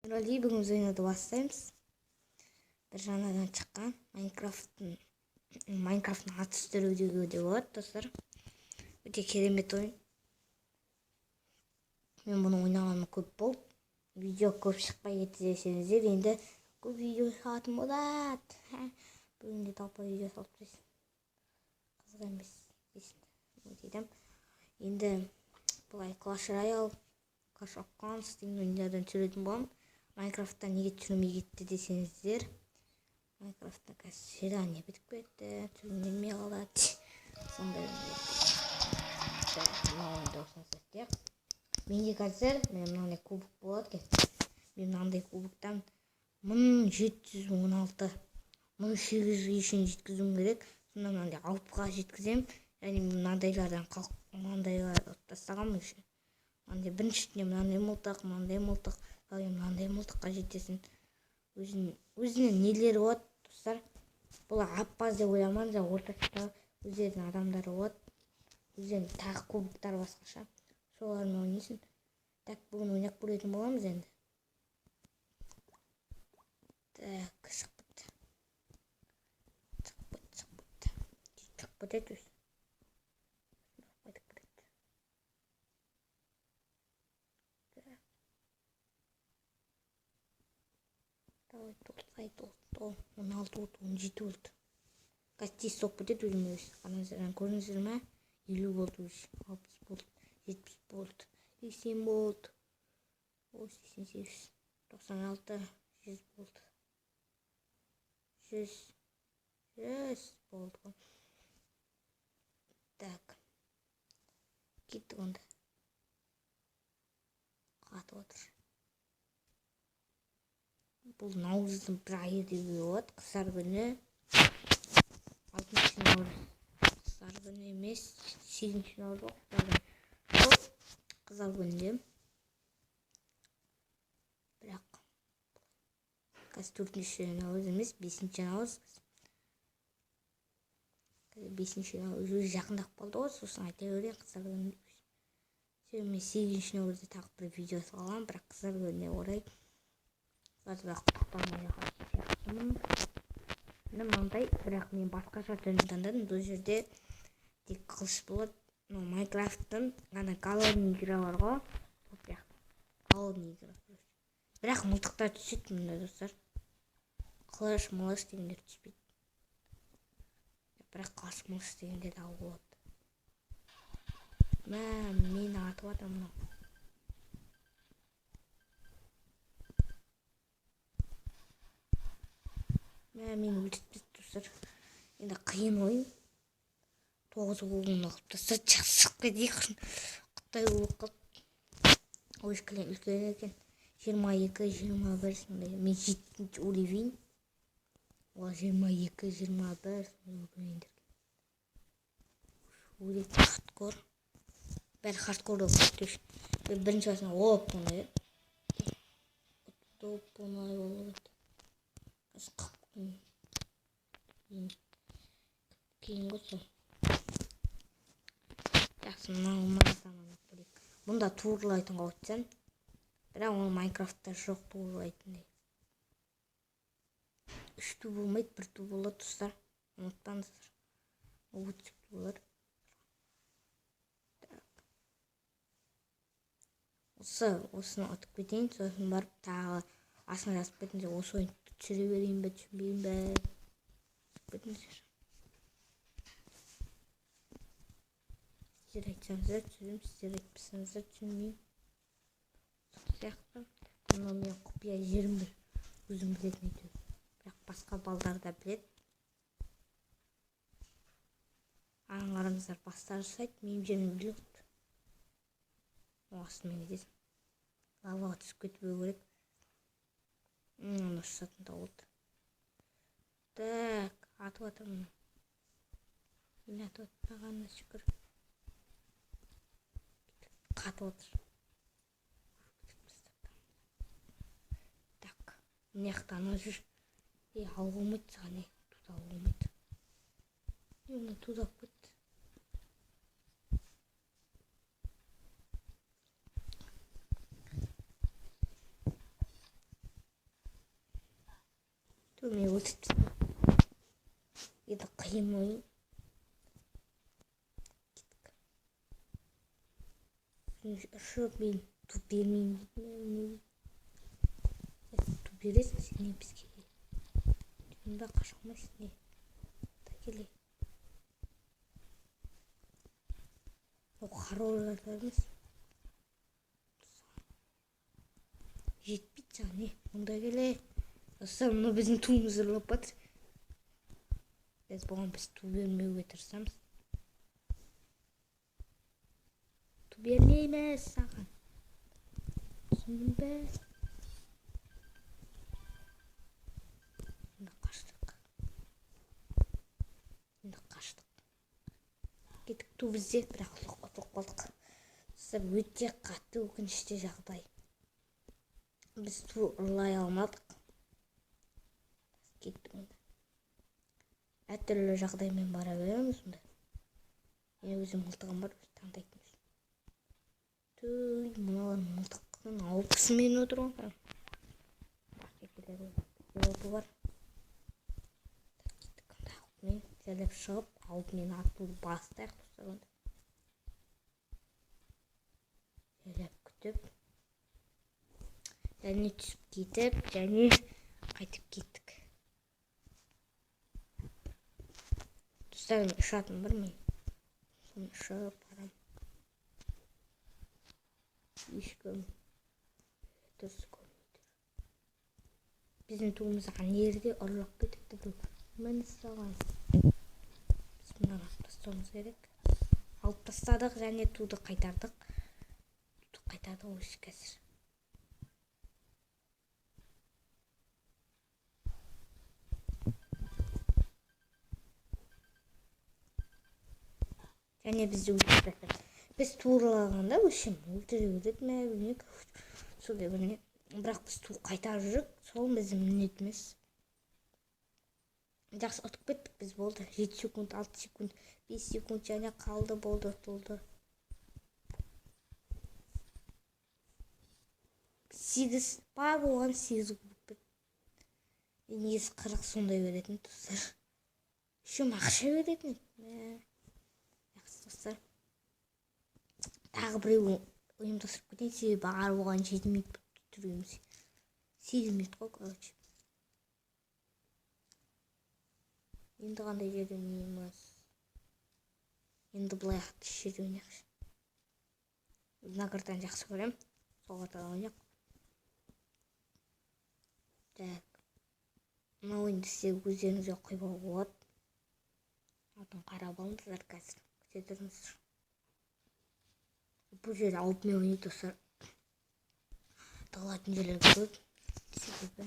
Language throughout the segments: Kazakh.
Нұрали, бүгін біз ойнауды бастаймыз. Бір жаңадан шыққан Майнкрафттың ат үстері деуге де болады, достар. Өте керемет ойын. Мен бұны ойнағаныма көп болды. Видео көп шықпай кетті десеңіздер, енді көп видео салатын болады. Бүгін де талпа видео салып тұрсың. Қызық емес дейсің. Енді бұлай Clash Royale, Clash of Clans деген ойындардан түсіретін боламын. Майнкрафттан неге түсірмей кетті десеңіздер, Майнкрафтта қазір свидание бітіп кетті, түсірілмей қалады. Сондай менде қазір мынандай кубок болады екен. Мен мынандай кубоктан 1716 1800-ге шейін жеткізуім керек. Сонда мынандай 6-ға жеткізем. Және мынандайлардан мынандайларды тастағанмын еще. Мынандай біріншіден мынандай мылтық, мынандай мылтыққа жетесің. Өзінің нелері болады, достар. Бұл аппаз деп ойламаңыз, ортасында өздерінің адамдары болады. Өздерінің тағы кубоктар басқаша. Солармен ойнайсың. Так, бүгін ойнап көретін боламыз енді. Так, шықпыт. Давай, толық. 16 болды, 17 болды. Қазір соқ бітеді өзіме өз. Қаназырдан көріңіздер ме? 50 болды өз. 60 болды. 70 болды. 80 болды. 88, 96, 100 болды. 100 болды. Так. Кеттік онда. Қатып отыр. Бұл наурыздың бір айы деуге болады. Қыздар күні 6 наурыз. Қыздар күні емес, 8 наурыз ғой. Қыздар күнінде. Бірақ қазір 4 наурыз емес, 5 наурыз. 5 наурыз өзі жақындап қалды ғой, сосын айта берейін қыздар күнінде. Мен 8 наурызда тағы бір видео салғанмын, бірақ қыздар күніне орай қазір құттықтамай сияқтымын. Мынандай, бірақ мен басқаша түрін таңдадым. Бұл жерде тек қылыш болады. Майнкрафттың ғана голодный игра бар ғой. Голодный игра. Бірақ мылтықтар түседі мында, достар. Қылыш дегендер түспейді. Бірақ қылыш дегендер алу болады. Мені атып атыр мынау. Мен өлтіріп достар. Енді қиын ойын. 9 болуын алып достар. Жақсық кетейік. Қытай болып қалып. Ой, үлкен екен. 22, 21 сондай. Мен 7-ші уровень. Ол 22, 21 уровеньдер. Өте хардкор. Бәрі хардкор болып. Бірінші басына оп-оңай. Оп-оңай болып. Кейін қойсын. Жақсы, бұнда туырлайтынға өтсен. Бірақ ол Майнкрафтта жоқ туырлайтындай. 3 ту болмайды, 1 ту болады, достар. Ұмытпаңыздар. Ол өтсіп болады. Осыны атып кетейін, сосын барып тағы асына жазып кетіңіздер. Осы ойынды түсіре берейін бе, түсінбейін бе. Кетіңіздер. Сіздер айтсаңыздар түсірем, сіздер айтпасаңыздар түсінбеймін. Сияқты. Мұны мен құпия жерім бір. Өзім білетін етеді. Бірақ басқа балдар да біледі. Аңғарыңыздар бастары сайт, менің жерім біледі. Астымен кетесің. Лаваға түсіп кетпеу керек. Оны ұшсатын да болды. Так, атып атыр мұны. Мен атып атпағанына шүкір. Қатып отыр. Так, мына жақта ана жүр. Алға болмайды саған, туда болмайды. Оны туда кетті. Мен өлтіріп енді қиын ойын. Жоқ, мен ту бермеймін. Ту бересің сен не бізге? Түнді қаша алмайсың не? Келе. Қаруларымыз жетпейді саған не? Мұнда келе. Достар, мұны біздің туымыз ұрлап жатыр. Біз бұған ту бермеуге тырысамыз. Ту бермейміз саған. Түсіндің бе? Енді қаштық. Кеттік, ту бізде, бірақ ұтылып қалдық. Достар, өте қатты өкінішті жағдай. Біз ту ұрлай алмадық. Кеттік онда. Әртүрлі жағдаймен бара береміз онда. Мен өзім мылтығым бар, таңдайтын. Мыналар мылтықтың алпысымен отырған. Алпы бар. Кеттік онда алпымен жайлап шығып, алпымен атуды бастайық. Жайлап күтіп. Және түсіп кетіп, және қайтып кеттік. Достарым ұшатын бір мен. Соны ұшып барам. Ешкім дұрыс көрмейді. Біздің туымызға нерде ұрлап кетіпті бұл. Мені сұраған. Біз мұнан алып тастауымыз керек. Алып тастадық және туды қайтардық. Туды қайтарды осы қазір. Және бізді өлтіріп жатыр. Біз туырлағанда өшім өлтіріп ме білмек. Солай білмек. Бірақ біз ту қайтарып жүрік. Сол біздің міндетіміз. Жақсы ұтып кеттік біз болды. 7 секунд, 6 секунд, 5 секунд және қалды болды ұтылды. 8 бар болған 8 болып. Негізі 40 сондай беретін достар. Үшім ақша беретін. Достар, тағы біреу ұйымдастырып кетейін, себебі бар болған 7 минут тұруымыз. 8 минут қой, короче. Енді қандай жерде ойнаймыз? Енді бұлай ақты жерде ойнайықшы. Мына картаны жақсы көрем. Сол картаны ойнайық. Так. Мына ойынды сізге өздеріңізге қойбауға болады. Атын қарап алыңыздар қазір. Бұл жерде алпымен ойнайды достар. Тығылатын жерлерге көп. Себебі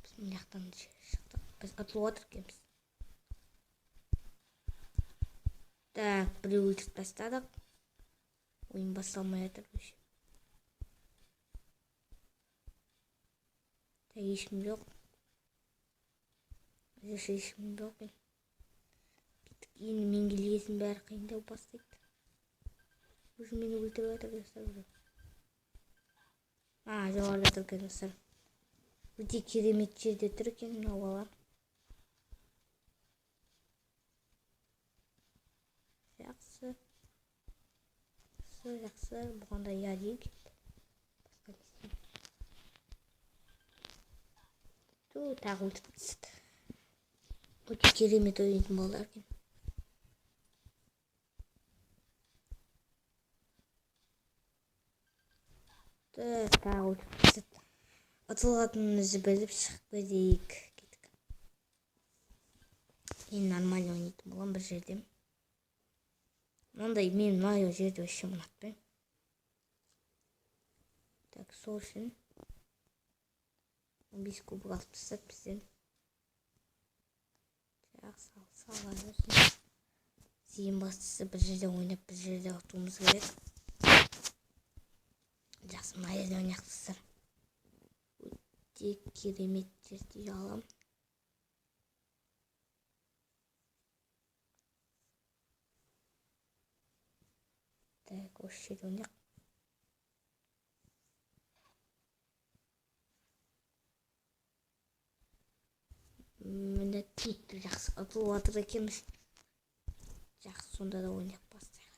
біз мына жақтан шықтық. Біз атылып жатыр екенбіз. Так, біреу өлтіріп тастадық. Ойын басталмай жатыр. Так, ешкім жоқ. Ешкім жоқ. Енді мен келгесін бәрі қиындау бастайды. Уже мені өлтіріп жатыр достар. Жоғарыда тұр екен достар. Өте керемет жерде тұр екен мынау бала. Жақсы. Бұғанда я дейік. Тағы өлтіріп тастады. Өте керемет ойнайтын балалар екен. Тағы өлтіріп тастады. Атылғанымызды біліп шығып кетейік. Мен нормально ойнайтын болам бір жерде. Мынандай мен мына жерде вообще ұнатпаймын. Так, сол үшін 15 кубик алып тастады бізден. Жақсы, салады. Ең бастысы бір жерде ойнап, бір жерде ұтуымыз керек. Жақсы, мына жерде ойнайық достар. Өте керемет жерде алам. Так, осы жерде ойнайық. киіп жақсы ұтылып жатыр екенбіз. Жақсы, сонда да ойнап бастайық.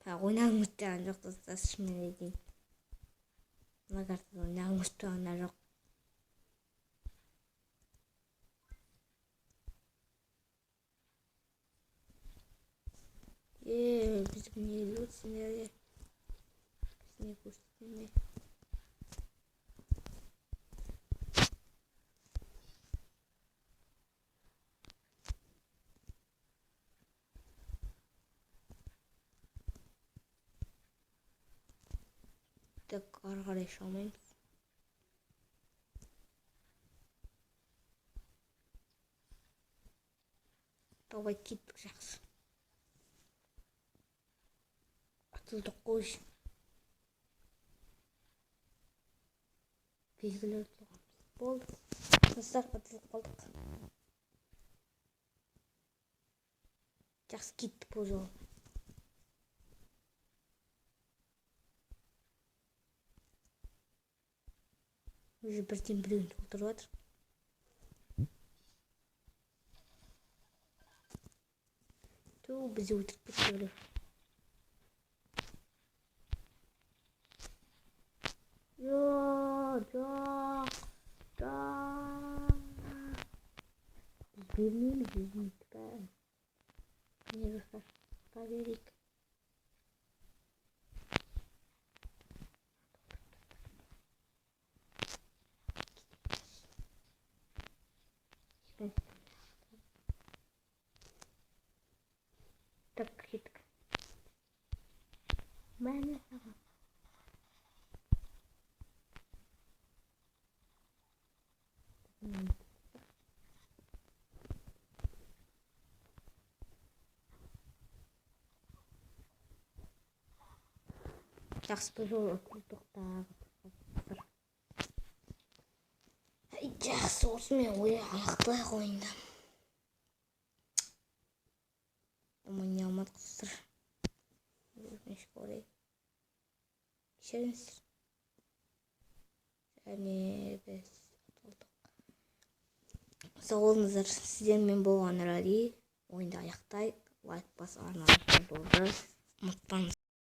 Бірақ ойнағым келген жоқ достар, шынымен айтайын. Мына картада ойнағым келген жоқ. Біздің не көрсіңдер? Біз не көрсіңдер? Так, ары қарай шыға алмаймыз. Давай кеттік, жақсы. Атылдық қой. Белгілер тұлғамыз болды. Достар, атылып қалдық. Жақсы, кеттік бұл жолы. Уже бірден біреуін толтырып жатыр. Бізді өлтіріп кетті біреу. Жоқ. Біз бермейміз өзімізді бәрін. Не достар, та берейік. Так, кеттік. Мәне саған. Жақсы, бұл жолы ұтылдық тағы. Жақсы, осымен аяқтайық ойынды. Ойнай алмадық достар. Өкінішке орай. Кешіріңіздер. Және біз ұтылдық. Сау болыңыздар. Сіздермен болған Ради. Ойынды аяқтайық. Лайк басып арнамызды болды. Ұмытпаңыз.